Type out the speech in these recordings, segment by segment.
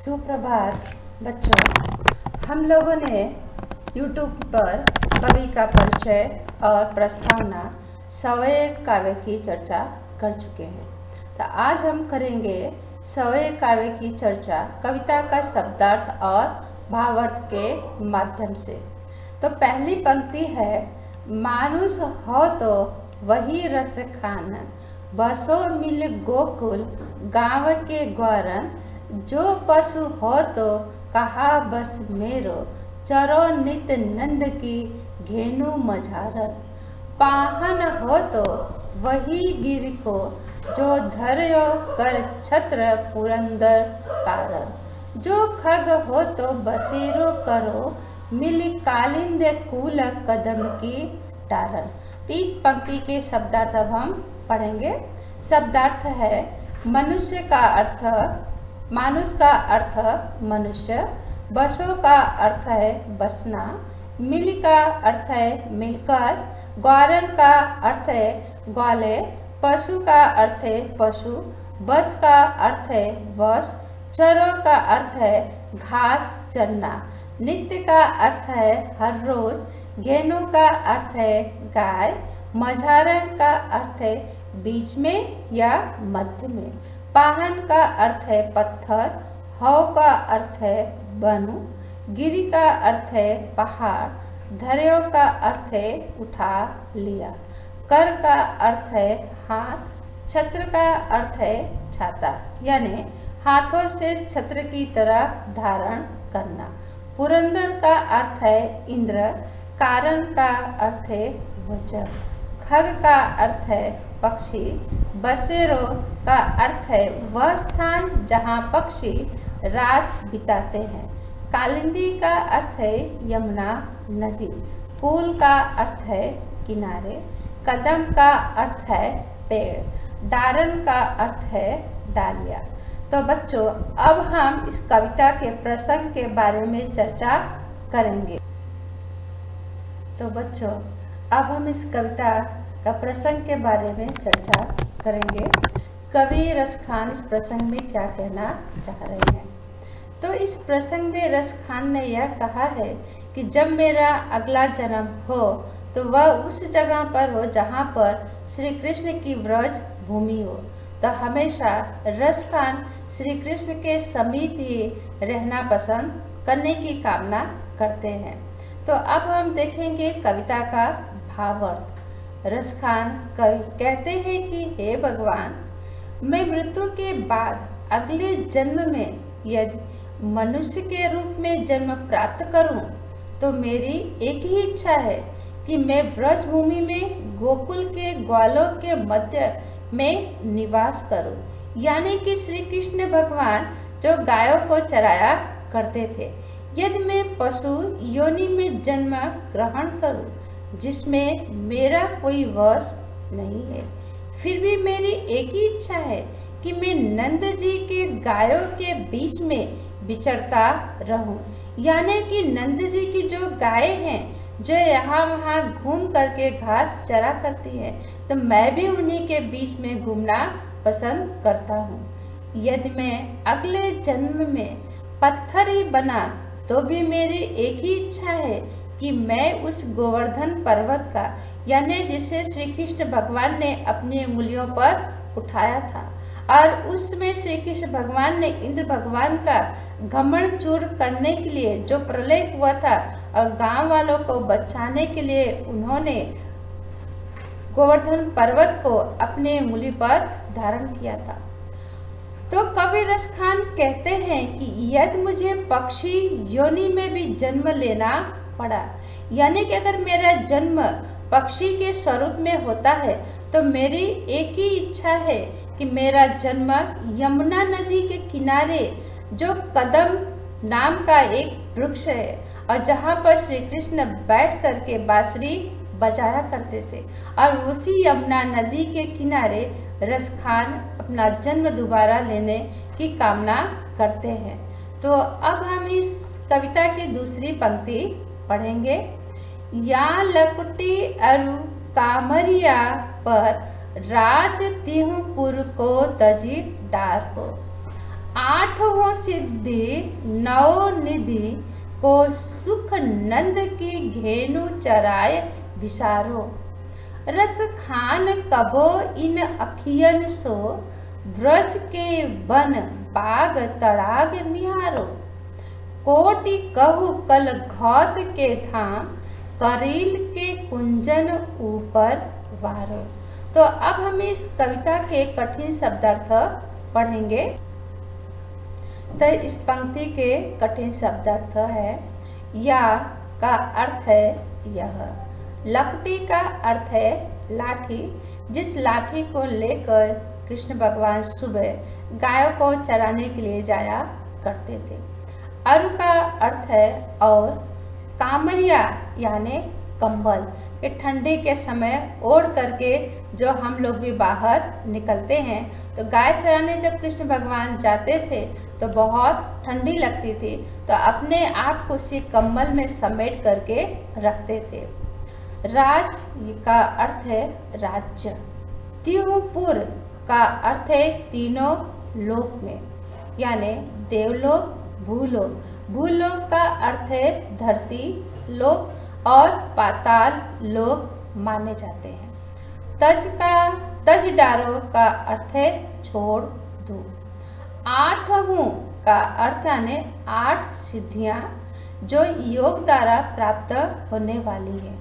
सुप्रभात बच्चों। हम लोगों ने YouTube पर कवि का परिचय और प्रस्तावना सवये काव्य की चर्चा कर चुके हैं। तो आज हम करेंगे सवये काव्य की चर्चा कविता का शब्दार्थ और भावार्थ के माध्यम से। तो पहली पंक्ति है, मानुष हो तो वही रस खान, बसो मिल गोकुल गाँव के ग्वारन, जो पशु हो तो कहा बस मेरो, चरो नित नंद की घेनु मझारन, पाहन हो तो वही गिर को, जो धर्यो कर छत्र पुरंदर कारण, जो खग हो तो बसेरो करो, मिल कालिंद कूल कदम की डारन। तो इस पंक्ति के शब्दार्थ अब हम पढ़ेंगे। शब्दार्थ है, मनुष्य का अर्थ, मानुष का अर्थ मनुष्य, बसों का अर्थ है बसना, मिल का अर्थ है मिलकर, ग्वारन का अर्थ है ग्वाले, पशु का अर्थ है पशु, बस का अर्थ है बस, चरो का अर्थ है घास चरना, नित्य का अर्थ है हर रोज, घेनु का अर्थ है गाय, मझारन का अर्थ है बीच में या मध्य में, पाहन का अर्थ है पत्थर, हौ का अर्थ है बनु, गिरि का अर्थ है पहाड़, धर्यो का अर्थ है उठा लिया, कर का अर्थ है हाथ, छत्र का अर्थ है छाता यानी हाथों से छत्र की तरह धारण करना, पुरंदर का अर्थ है इंद्र, कारण का अर्थ है वज्र, खग का अर्थ है पक्षी, बसेरो का अर्थ है वह स्थान जहाँ पक्षी रात बिताते हैं, कालिंदी का अर्थ है यमुना नदी, कूल का अर्थ है किनारे, कदम का अर्थ है पेड़, डारन का अर्थ है डालिया। तो बच्चों, अब हम इस कविता के प्रसंग के बारे में चर्चा करेंगे। तो बच्चों, अब हम इस कविता का प्रसंग के बारे में चर्चा करेंगे। कवि रसखान इस प्रसंग में क्या कहना चाह रहे हैं। तो इस प्रसंग में रसखान ने यह कहा है कि जब मेरा अगला जन्म हो तो वह उस जगह पर हो जहाँ पर श्री कृष्ण की व्रज भूमि हो। तो हमेशा रसखान श्री कृष्ण के समीप ही रहना पसंद करने की कामना करते हैं। तो अब हम देखेंगे कविता का भावार्थ। रसखान कवि कहते हैं कि हे भगवान, मैं मृत्यु के बाद अगले जन्म में यदि मनुष्य के रूप में जन्म प्राप्त करूं, तो मेरी एक ही इच्छा है कि मैं व्रज भूमि में गोकुल के ग्वालों के मध्य में निवास करूं, यानी कि श्री कृष्ण भगवान जो गायों को चराया करते थे। यदि मैं पशु योनि में जन्म ग्रहण करूं, जिसमें मेरा कोई वश नहीं है, फिर भी मेरी एक ही इच्छा है कि मैं नंद जी के गायों के बीच में विचरता रहूं, यानी कि नंद जी की जो गायें हैं जो यहाँ वहाँ घूम करके घास चरा करती हैं, तो मैं भी उन्हीं के बीच में घूमना पसंद करता हूँ। यदि मैं अगले जन्म में पत्थर ही बना तो भी मेरी एक ही इच्छा है कि मैं उस गोवर्धन पर्वत का, यानी जिसे श्री कृष्ण भगवान ने अपनी उंगलियों पर उठाया था, और उसमें श्री कृष्ण भगवान ने इंद्र भगवान का घमंड चूर करने के लिए जो प्रलय हुआ था और गांव वालों को बचाने के लिए उन्होंने गोवर्धन पर्वत को अपने उंगली पर धारण किया था। तो कवि रसखान कहते हैं कि यदि मुझे पक्षी योनि में भी जन्म लेना पड़ा, यानी कि अगर मेरा जन्म पक्षी के स्वरूप में होता है, तो मेरी एक ही इच्छा है कि मेरा जन्म यमुना नदी के किनारे जो कदम नाम का एक वृक्ष है और जहाँ पर श्री कृष्ण बैठ करके बांसुरी बजाया करते थे, और उसी यमुना नदी के किनारे रसखान अपना जन्म दोबारा लेने की कामना करते हैं। तो अब हम इस कविता की दूसरी पंक्ति पढ़ेंगे। या लकुटी अरु कामरिया पर राज तिहु पुर को तजी डार को। आठों सिद्धि नौ निधि को सुख नंद की घेनु चराए विसारो। रस खान कबो इन अखियन सो, ब्रज के वन बाग तड़ाग निहारो। कोटि कहु कल घौत के धाम, करील के कुंजन ऊपर वारो। तो अब हम इस कविता के कठिन शब्दार्थ पढ़ेंगे। तो इस पंक्ति के कठिन शब्दार्थ है, या का अर्थ है यह, लपटी का अर्थ है लाठी, जिस लाठी को लेकर कृष्ण भगवान सुबह गायों को चराने के लिए जाया करते थे। अरु का अर्थ है और, कामरिया यानी कंबल, कि ठंडी के समय ओढ़ करके जो हम लोग भी बाहर निकलते हैं। तो गाय चराने जब कृष्ण भगवान जाते थे तो बहुत ठंडी लगती थी, तो अपने आप को उसी कंबल में समेट करके रखते थे। राज का अर्थ है राज्य। तिहुपुर का अर्थ है तीनों लोक में, यानी देवलोक, भूलोक। भूलोक का अर्थ है धरती लोक और पाताल लोक माने जाते हैं। तज डारो का अर्थ है छोड़ दो। आठवों का अर्थ यानी 8 सिद्धियां जो योग द्वारा प्राप्त होने वाली है।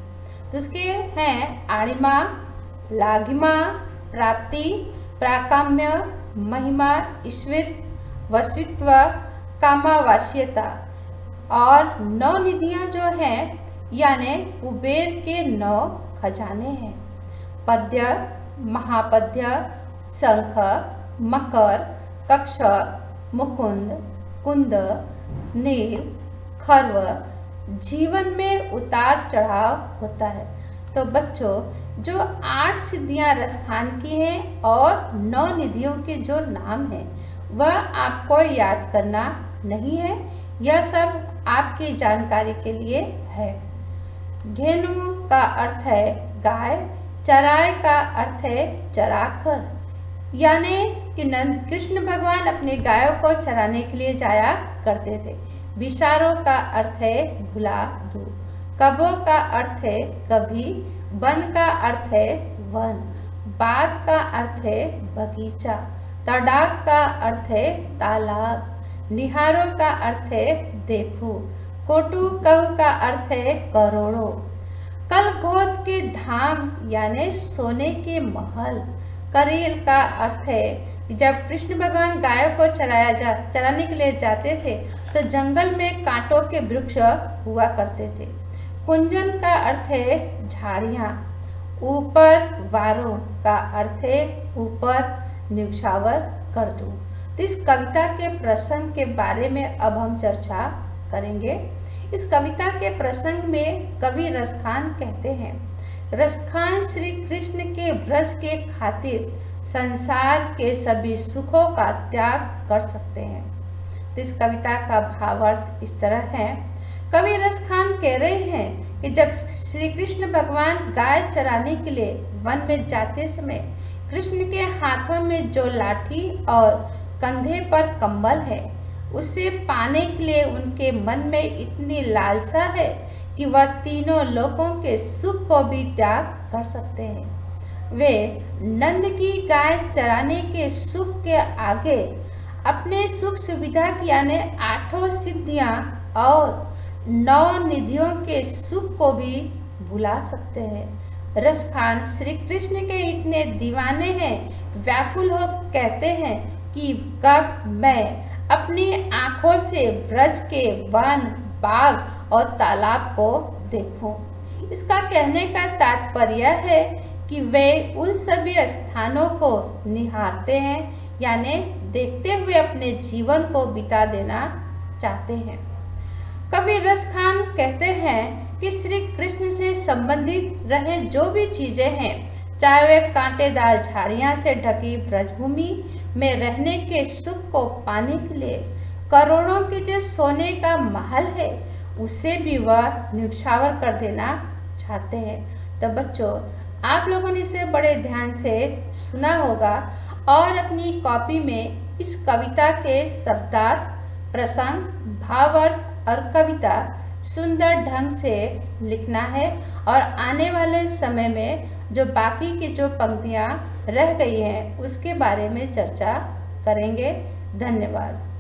तो उसके हैं आड़िमा, लागिमा, प्राप्ति, प्राकाम्य, महिमा, ईश्वित, वशित्व, कामावास्यता। और 9 निधियां जो हैं यानी कुबेर के 9 खजाने हैं। पद्य, महापद्य, शंख, मकर, कक्ष, मुकुंद, कुंद, नील, खर्व। जीवन में उतार चढ़ाव होता है। तो बच्चों, जो 8 सिद्धियां रसखान की हैं और 9 निधियों के जो नाम हैं वह आपको याद करना नहीं है, यह सब आपकी जानकारी के लिए है। घेनु का अर्थ है गाय, चराए का अर्थ है चराकर, यानी कि नंद कृष्ण भगवान अपने गायों को चराने के लिए जाया करते थे। विसारो का अर्थ है भुला दो। कबो का अर्थ है कभी। वन का अर्थ है वन। बाग का अर्थ है बगीचा। तड़ाग का अर्थ है तालाब। निहारो का अर्थ है देखो। कोटु कव का अर्थ है करोड़ों। कल घोत के धाम यानी सोने के महल। करील का अर्थ है कि जब कृष्ण भगवान गायों को चराने के लिए जाते थे तो जंगल में कांटों के वृक्ष हुआ करते थे। कुंजन का अर्थ है झाड़ियाँ। ऊपर वारो का अर्थ है ऊपर न्यौछावर कर दो। तो इस कविता के प्रसंग के बारे में अब हम चर्चा करेंगे। इस कविता के प्रसंग में कवि रसखान कहते हैं, रसखान श्री कृष्ण के ब्रज के खातिर संसार के सभी सुखों का त्याग कर सकते हैं। तो इस कविता का भावार्थ इस तरह है, कवि रसखान कह रहे हैं कि जब श्री कृष्ण भगवान गाय चराने के लिए वन में जाते समय कृष्ण के हाथों में जो लाठी और कंधे पर कंबल है उसे पाने के लिए उनके मन में इतनी लालसा है कि वह तीनों लोकों के सुख को भी त्याग कर सकते हैं। वे नंद की गाय चराने के सुख के आगे अपने सुख सुविधा की यानी 8 सिद्धियां और 9 निधियों के सुख को भी भुला सकते हैं। रसखान श्री कृष्ण के इतने दीवाने हैं, व्याकुल हो कहते हैं कि कब मैं अपनी आंखों से ब्रज के वन, बाग और तालाब को देखूं। इसका कहने का तात्पर्य है कि वे उन सभी स्थानों को निहारते हैं यानी देखते हुए अपने जीवन को बिता देना चाहते हैं। कवि रसखान कहते हैं कि श्री कृष्ण से संबंधित रहे जो भी चीजें हैं, चाहे वे कांटेदार झाड़ियां से ढकी ब्रजभूमि में रहने के सुख को पाने के लिए करोड़ों के जो सोने का महल है उसे भी वह न्यौछावर कर देना चाहते हैं। तो बच्चों, आप लोगों ने इसे बड़े ध्यान से सुना होगा और अपनी कॉपी में इस कविता के शब्दार्थ, प्रसंग, भावार्थ और कविता सुंदर ढंग से लिखना है और आने वाले समय में जो बाकी की जो पंक्तियाँ रह गई हैं उसके बारे में चर्चा करेंगे। धन्यवाद।